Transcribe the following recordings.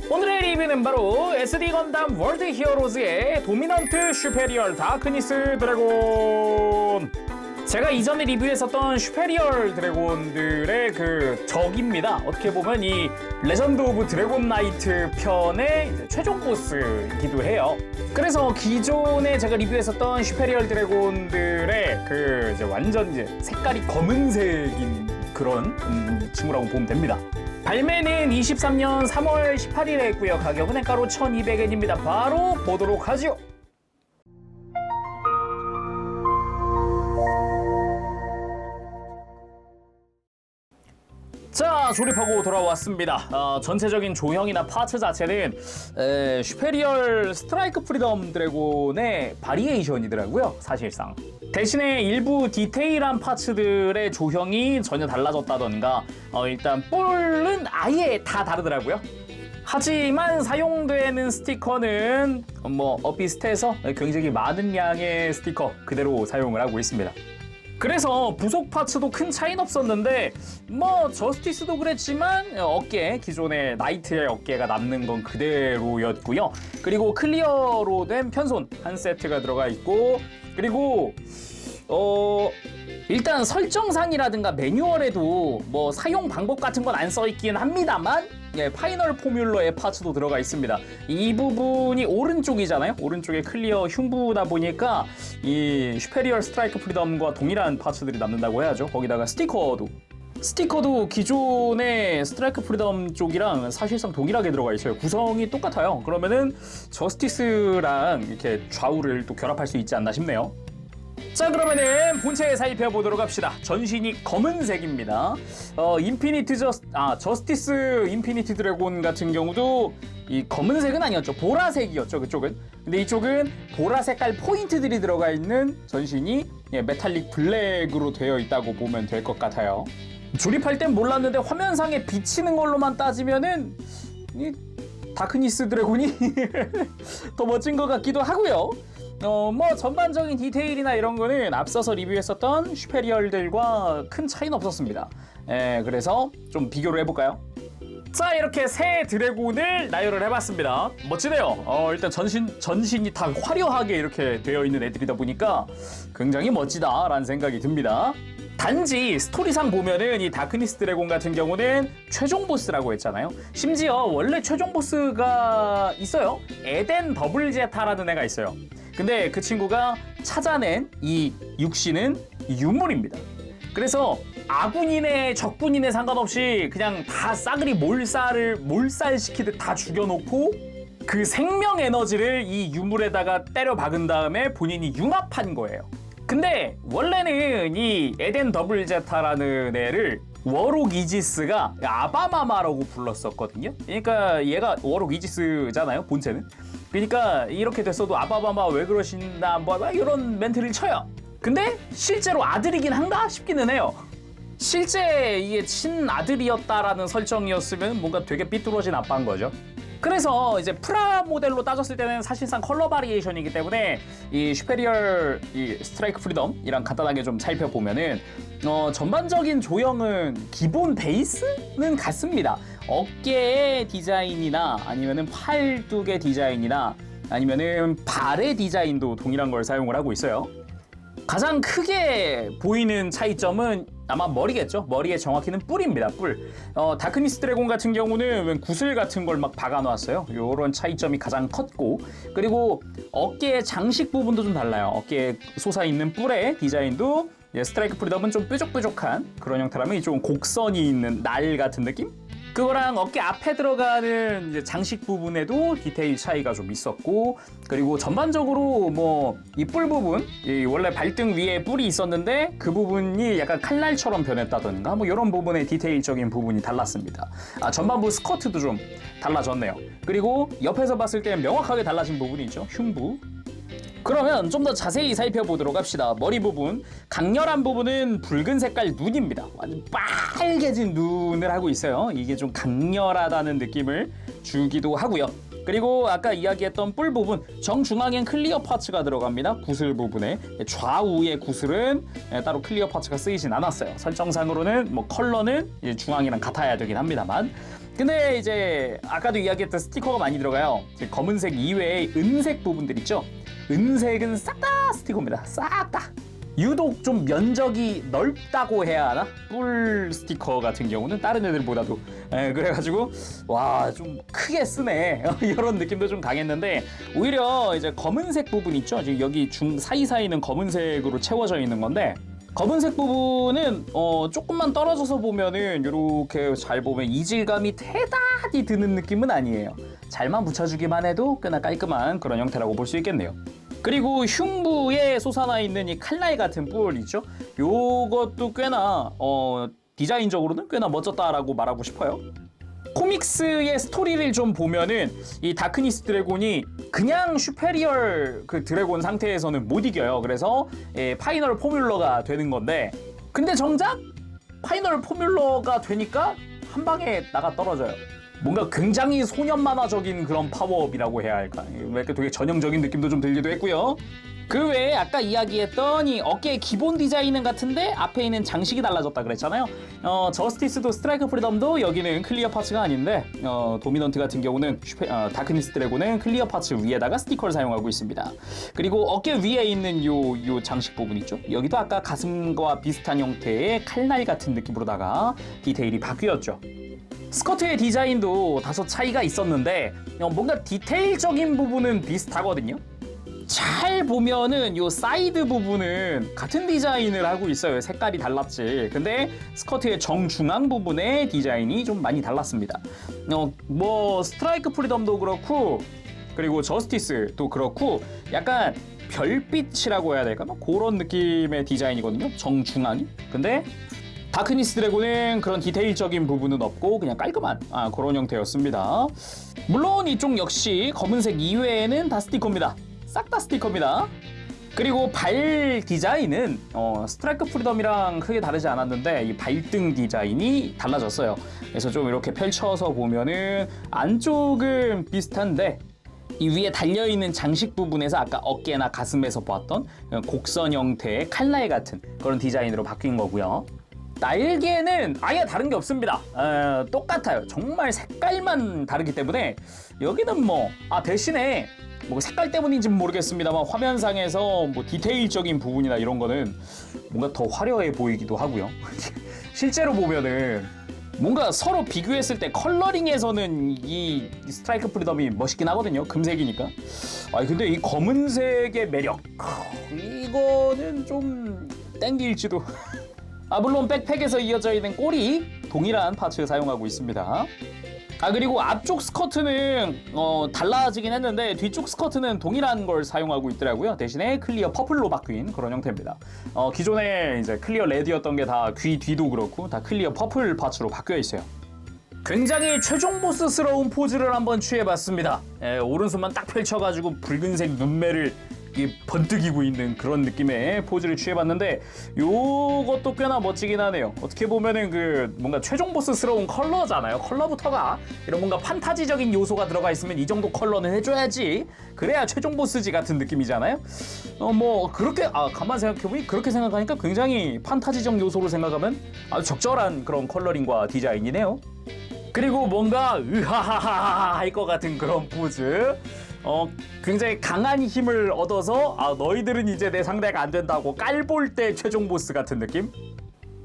오늘의 리뷰는 바로 SD 건담 월드 히어로즈의 도미넌트 슈페리얼 다크니스 드래곤. 제가 이전에 리뷰했었던 슈페리얼 드래곤들의 그 적입니다. 어떻게 보면 이 레전드 오브 드래곤 나이트 편의 이제 최종 보스이기도 해요. 그래서 기존에 제가 리뷰했었던 슈페리얼 드래곤들의 그 이제 완전 이제 색깔이 검은색인 그런 친구라고 보면 됩니다. 발매는 23년 3월 18일에 했고요. 가격은 원가로 1,200엔입니다. 바로 보도록 하죠. 자, 조립하고 돌아왔습니다. 전체적인 조형이나 파츠 자체는 슈페리얼 스트라이크 프리덤 드래곤의 바리에이션이더라고요, 사실상. 대신에 일부 디테일한 파츠들의 조형이 전혀 달라졌다던가 일단 뿔은 아예 다 다르더라고요. 하지만 사용되는 스티커는 비슷해서 굉장히 많은 양의 스티커 그대로 사용을 하고 있습니다. 그래서 부속 파츠도 큰 차이는 없었는데 저스티스도 그랬지만 어깨, 기존의 나이트의 어깨가 남는 건 그대로였고요. 그리고 클리어로 된 편손 한 세트가 들어가 있고, 그리고 일단 설정상이라든가 매뉴얼에도 사용 방법 같은 건 안 써 있긴 합니다만 파이널 포뮬러의 파츠도 들어가 있습니다. 이 부분이 오른쪽이잖아요. 오른쪽에 클리어 흉부다 보니까 이 슈페리얼 스트라이크 프리덤과 동일한 파츠들이 남는다고 해야죠. 거기다가 스티커도 기존의 스트라이크 프리덤 쪽이랑 사실상 동일하게 들어가 있어요. 구성이 똑같아요. 그러면은 저스티스랑 이렇게 좌우를 또 결합할 수 있지 않나 싶네요. 자, 그러면은 본체 살펴보도록 합시다. 전신이 검은색입니다. 저스티스 인피니티 드래곤 같은 경우도 이 검은색은 아니었죠. 보라색이었죠, 그쪽은. 근데 이쪽은 보라 색깔 포인트들이 들어가 있는 전신이 메탈릭 블랙으로 되어 있다고 보면 될 것 같아요. 조립할 땐 몰랐는데 화면상에 비치는 걸로만 따지면은 이 다크니스 드래곤이 더 멋진 것 같기도 하고요. 전반적인 디테일이나 이런 거는 앞서서 리뷰했었던 슈페리얼들과 큰 차이는 없었습니다. 그래서 좀 비교를 해볼까요? 자, 이렇게 새 드래곤을 나열을 해봤습니다. 멋지네요. 일단 전신이 다 화려하게 이렇게 되어 있는 애들이다 보니까 굉장히 멋지다라는 생각이 듭니다. 단지 스토리상 보면은 이 다크니스 드래곤 같은 경우는 최종 보스라고 했잖아요. 심지어 원래 최종 보스가 있어요. 에덴 더블 제타라는 애가 있어요. 근데 그 친구가 찾아낸 이 육신은 유물입니다. 그래서 아군이네 적군이네 상관없이 그냥 다 싸그리 몰살시키듯 다 죽여놓고 그 생명 에너지를 이 유물에다가 때려 박은 다음에 본인이 융합한 거예요. 근데 원래는 이 에덴 더블 제타라는 애를 워록 이지스가 아바마마라고 불렀었거든요. 그러니까 얘가 워록 이지스잖아요, 본체는. 그러니까 이렇게 됐어도 아바마마 왜 그러신다 이런 멘트를 쳐요. 근데 실제로 아들이긴 한가 싶기는 해요. 실제 이게 친아들이었다라는 설정이었으면 뭔가 되게 삐뚤어진 아빠인 거죠. 그래서 이제 프라 모델로 따졌을 때는 사실상 컬러 바리에이션이기 때문에 이 슈페리얼 이 스트라이크 프리덤이랑 간단하게 좀 살펴보면은 전반적인 조형은 기본 베이스는 같습니다. 어깨의 디자인이나 아니면은 팔뚝의 디자인이나 아니면은 발의 디자인도 동일한 걸 사용을 하고 있어요. 가장 크게 보이는 차이점은 아마 머리겠죠. 머리에 정확히는 뿔입니다. 뿔. 다크니스 드래곤 같은 경우는 구슬 같은 걸 막 박아놓았어요. 요런 차이점이 가장 컸고, 그리고 어깨의 장식 부분도 좀 달라요. 어깨에 솟아있는 뿔의 디자인도 스트라이크 프리덤은 좀 뾰족뾰족한 그런 형태라면 이쪽은 곡선이 있는 날 같은 느낌? 그거랑 어깨 앞에 들어가는 이제 장식 부분에도 디테일 차이가 좀 있었고, 그리고 전반적으로 이 뿔 부분, 원래 발등 위에 뿔이 있었는데 그 부분이 약간 칼날처럼 변했다던가 이런 부분의 디테일적인 부분이 달랐습니다. 전반부 스커트도 좀 달라졌네요. 그리고 옆에서 봤을 때 명확하게 달라진 부분이 있죠. 흉부. 그러면 좀 더 자세히 살펴보도록 합시다. 머리 부분, 강렬한 부분은 붉은 색깔 눈입니다. 완전 빨개진 눈을 하고 있어요. 이게 좀 강렬하다는 느낌을 주기도 하고요. 그리고 아까 이야기했던 뿔 부분 정중앙엔 클리어 파츠가 들어갑니다. 구슬 부분에 좌우의 구슬은 따로 클리어 파츠가 쓰이진 않았어요. 설정상으로는 뭐 컬러는 중앙이랑 같아야 되긴 합니다만 근데 이제 아까도 이야기했던 스티커가 많이 들어가요. 검은색 이외에 은색 부분들 있죠. 은색은 싹 다 스티커입니다. 싹 다. 유독 좀 면적이 넓다고 해야 하나? 뿔 스티커 같은 경우는 다른 애들보다도 그래가지고 와 좀 크게 쓰네 이런 느낌도 좀 강했는데 오히려 이제 검은색 부분 있죠. 지금 여기 중 사이사이는 검은색으로 채워져 있는 건데 검은색 부분은 조금만 떨어져서 보면은 이렇게 잘 보면 이질감이 대단히 드는 느낌은 아니에요. 잘만 붙여주기만 해도 꽤나 깔끔한 그런 형태라고 볼 수 있겠네요. 그리고 흉부에 솟아나 있는 이 칼날 같은 뿔 있죠? 요것도 꽤나 디자인적으로는 꽤나 멋졌다라고 말하고 싶어요. 코믹스의 스토리를 좀 보면은 이 다크니스 드래곤이 그냥 슈페리얼 그 드래곤 상태에서는 못 이겨요. 그래서 파이널 포뮬러가 되는 건데 근데 정작 파이널 포뮬러가 되니까 한 방에 나가 떨어져요. 뭔가 굉장히 소년 만화적인 그런 파워업이라고 해야 할까? 이렇게 되게 전형적인 느낌도 좀 들기도 했고요. 그 외에 아까 이야기했던 이 어깨의 기본 디자인은 같은데 앞에 있는 장식이 달라졌다 그랬잖아요. 저스티스도 스트라이크 프리덤도 여기는 클리어 파츠가 아닌데 도미넌트 같은 경우는 다크니스 드래곤은 클리어 파츠 위에다가 스티커를 사용하고 있습니다. 그리고 어깨 위에 있는 요 장식 부분 있죠. 여기도 아까 가슴과 비슷한 형태의 칼날 같은 느낌으로다가 디테일이 바뀌었죠. 스커트의 디자인도 다소 차이가 있었는데 뭔가 디테일적인 부분은 비슷하거든요. 잘 보면은 요 사이드 부분은 같은 디자인을 하고 있어요. 색깔이 달랐지. 근데 스커트의 정중앙 부분의 디자인이 좀 많이 달랐습니다. 뭐 스트라이크 프리덤도 그렇고 그리고 저스티스도 그렇고 약간 별빛이라고 해야 될까? 그런 느낌의 디자인이거든요. 정중앙이. 근데 다크니스 드래곤은 그런 디테일적인 부분은 없고 그냥 깔끔한 그런 형태였습니다. 물론 이쪽 역시 검은색 이외에는 다 스티커입니다. 싹 다 스티커입니다. 그리고 발 디자인은 스트라이크 프리덤이랑 크게 다르지 않았는데 이 발등 디자인이 달라졌어요. 그래서 좀 이렇게 펼쳐서 보면은 안쪽은 비슷한데 이 위에 달려있는 장식 부분에서 아까 어깨나 가슴에서 보았던 곡선 형태의 칼날 같은 그런 디자인으로 바뀐 거고요. 날개는 아예 다른 게 없습니다. 똑같아요. 정말 색깔만 다르기 때문에 여기는 대신에 뭐 색깔 때문인지는 모르겠습니다만 화면상에서 뭐 디테일적인 부분이나 이런 거는 뭔가 더 화려해 보이기도 하고요. 실제로 보면은 뭔가 서로 비교했을 때 컬러링에서는 이 스트라이크 프리덤이 멋있긴 하거든요. 금색이니까. 근데 이 검은색의 매력 이거는 좀 땡길지도. 물론 백팩에서 이어져 있는 꼬리 동일한 파츠 사용하고 있습니다. 그리고 앞쪽 스커트는 달라지긴 했는데 뒤쪽 스커트는 동일한 걸 사용하고 있더라고요. 대신에 클리어 퍼플로 바뀐 그런 형태입니다. 기존에 이제 클리어 레드였던 게 다 귀 뒤도 그렇고 다 클리어 퍼플 파츠로 바뀌어 있어요. 굉장히 최종 보스스러운 포즈를 한번 취해봤습니다. 오른손만 딱 펼쳐가지고 붉은색 눈매를 번뜩이고 있는 그런 느낌의 포즈를 취해봤는데 요것도 꽤나 멋지긴 하네요. 어떻게 보면은 뭔가 최종 보스스러운 컬러잖아요. 컬러부터가 이런 뭔가 판타지적인 요소가 들어가 있으면 이 정도 컬러는 해줘야지 그래야 최종 보스지 같은 느낌이잖아요. 그렇게 가만 생각해보니 그렇게 생각하니까 굉장히 판타지적 요소로 생각하면 아주 적절한 그런 컬러링과 디자인이네요. 그리고 뭔가 으하하하하 할 것 같은 그런 포즈. 굉장히 강한 힘을 얻어서 너희들은 이제 내 상대가 안 된다고 깔볼 때 최종 보스 같은 느낌?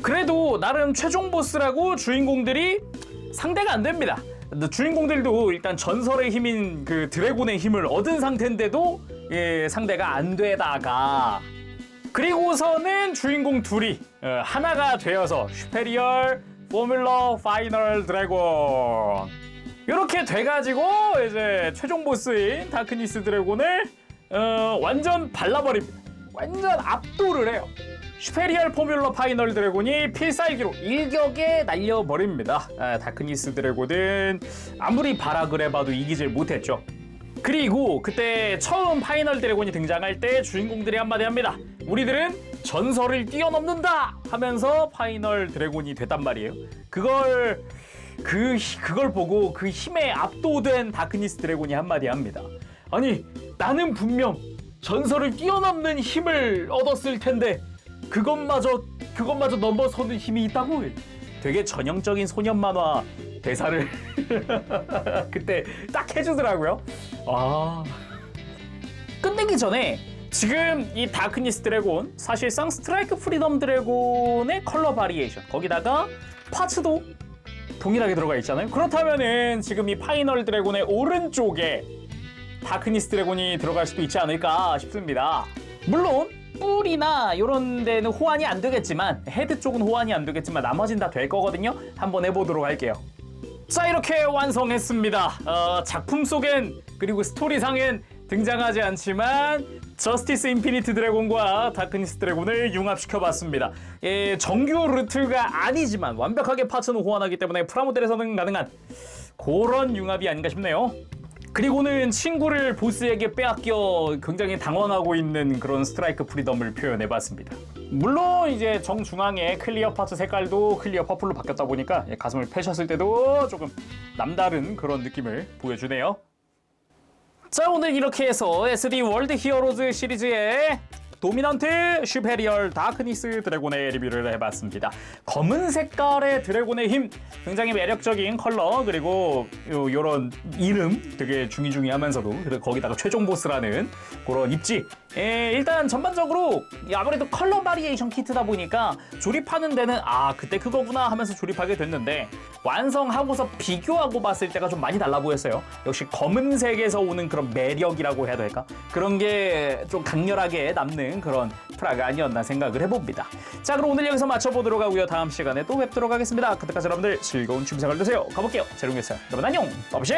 그래도 나름 최종 보스라고 주인공들이 상대가 안 됩니다. 주인공들도 일단 전설의 힘인 그 드래곤의 힘을 얻은 상태인데도 상대가 안 되다가 그리고서는 주인공 둘이 하나가 되어서 슈페리얼 포뮬러 파이널 드래곤 이렇게 돼가지고 이제 최종 보스인 다크니스 드래곤을 완전 발라버립니다. 완전 압도를 해요. 슈페리얼 포뮬러 파이널 드래곤이 필살기로 일격에 날려버립니다. 다크니스 드래곤은 아무리 발악을 해봐도 이기질 못했죠. 그리고 그때 처음 파이널 드래곤이 등장할 때 주인공들이 한마디 합니다. 우리들은 전설을 뛰어넘는다 하면서 파이널 드래곤이 됐단 말이에요. 그걸 보고 그 힘에 압도된 다크니스 드래곤이 한마디 합니다. 아니, 나는 분명 전설을 뛰어넘는 힘을 얻었을 텐데 그것마저 넘어서는 힘이 있다고. 되게 전형적인 소년 만화 대사를 그때 딱 해주더라고요. 끝내기 전에 지금 이 다크니스 드래곤 사실상 스트라이크 프리덤 드래곤의 컬러 바리에이션, 거기다가 파츠도 동일하게 들어가 있잖아요. 그렇다면은 지금 이 파이널 드래곤의 오른쪽에 다크니스 드래곤이 들어갈 수도 있지 않을까 싶습니다. 물론 뿔이나 이런 데는 호환이 안 되겠지만, 헤드 쪽은 호환이 안 되겠지만 나머진 다 될 거거든요. 한번 해보도록 할게요. 자, 이렇게 완성했습니다. 작품 속엔, 그리고 스토리상엔 등장하지 않지만 저스티스 인피니트 드래곤과 다크니스 드래곤을 융합시켜봤습니다. 정규 루트가 아니지만 완벽하게 파츠는 호환하기 때문에 프라모델에서는 가능한 그런 융합이 아닌가 싶네요. 그리고는 친구를 보스에게 빼앗겨 굉장히 당황하고 있는 그런 스트라이크 프리덤을 표현해봤습니다. 물론 이제 정중앙에 클리어 파츠 색깔도 클리어 퍼플로 바뀌었다 보니까 가슴을 펴셨을 때도 조금 남다른 그런 느낌을 보여주네요. 자, 오늘 이렇게 해서 SD 월드 히어로즈 시리즈의 도미넌트 슈페리얼 다크니스 드래곤의 리뷰를 해봤습니다. 검은 색깔의 드래곤의 힘, 굉장히 매력적인 컬러, 그리고 요런 이름 되게 중이중이하면서도, 그리고 거기다가 최종 보스라는 그런 입지. 일단 전반적으로 아무래도 컬러 바리에이션 키트다 보니까 조립하는 데는 그때 그거구나 하면서 조립하게 됐는데, 완성하고서 비교하고 봤을 때가 좀 많이 달라 보였어요. 역시 검은색에서 오는 그런 매력이라고 해야 될까? 그런 게 좀 강렬하게 남는 그런 프라가 아니었나 생각을 해봅니다. 자, 그럼 오늘 여기서 마쳐보도록 하고요. 다음 시간에 또 뵙도록 하겠습니다. 그때까지 여러분들 즐거운 취미생활 되세요. 가볼게요. 재롱이었어요. 여러분 안녕. 빠바시.